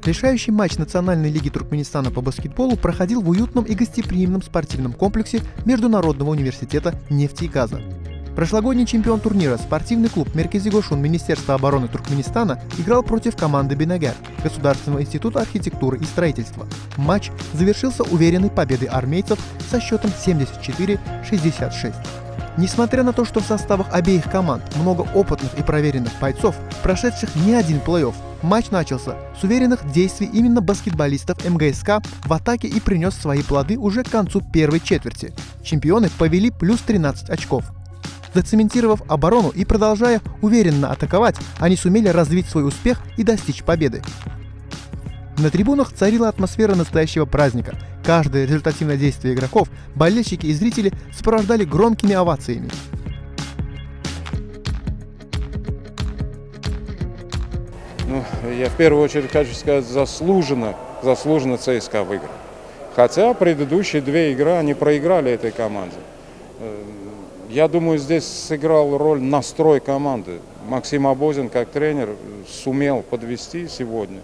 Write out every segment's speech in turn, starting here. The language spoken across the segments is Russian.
Решающий матч Национальной лиги Туркменистана по баскетболу проходил в уютном и гостеприимном спортивном комплексе Международного университета нефти и газа. Прошлогодний чемпион турнира, спортивный клуб Меркези Гошун Министерства обороны Туркменистана, играл против команды Бинагар Государственного института архитектуры и строительства. Матч завершился уверенной победой армейцев со счетом 74-66. Несмотря на то, что в составах обеих команд много опытных и проверенных бойцов, прошедших не один плей-офф, матч начался с уверенных действий именно баскетболистов МГСК в атаке и принес свои плоды уже к концу первой четверти. Чемпионы повели плюс 13 очков. Зацементировав оборону и продолжая уверенно атаковать, они сумели развить свой успех и достичь победы. На трибунах царила атмосфера настоящего праздника. Каждое результативное действие игроков болельщики и зрители сопровождали громкими овациями. Я в первую очередь хочу сказать, заслуженно ЦСКА выиграл. Хотя предыдущие две игры они проиграли этой команде. Я думаю, здесь сыграл роль настрой команды. Максим Абозин, как тренер, сумел подвести сегодня,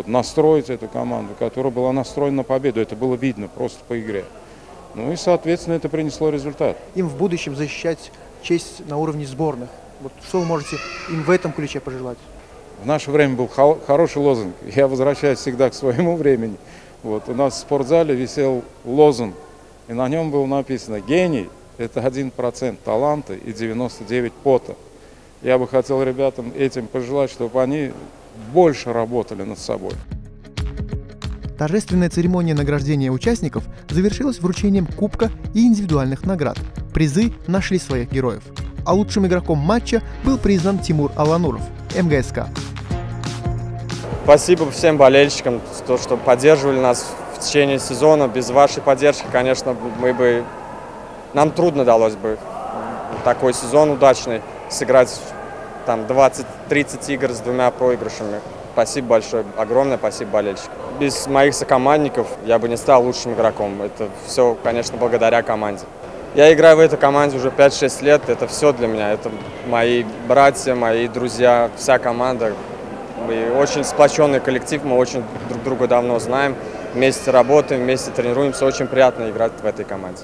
настроить эту команду, которая была настроена на победу. Это было видно просто по игре. Ну и, соответственно, это принесло результат. Им в будущем защищать честь на уровне сборных. Что вы можете им в этом ключе пожелать? В наше время был хороший лозунг. Я возвращаюсь всегда к своему времени. У нас в спортзале висел лозунг, и на нем было написано: «Гений – это 1% таланта и 99% пота». Я бы хотел ребятам этим пожелать, чтобы они больше работали над собой. Торжественная церемония награждения участников завершилась вручением кубка и индивидуальных наград. Призы нашли своих героев. А лучшим игроком матча был признан Тимур Алануров, МГСК. Спасибо всем болельщикам, что поддерживали нас в течение сезона. Без вашей поддержки, конечно, нам трудно далось бы такой сезон удачный, сыграть там 20-30 игр с 2 проигрышами. Спасибо большое, огромное спасибо болельщикам. Без моих сокомандников я бы не стал лучшим игроком. Это все, конечно, благодаря команде. Я играю в этой команде уже 5-6 лет, это все для меня. Это мои братья, мои друзья, вся команда. Мы очень сплоченный коллектив, мы очень друг друга давно знаем. Вместе работаем, вместе тренируемся. Очень приятно играть в этой команде.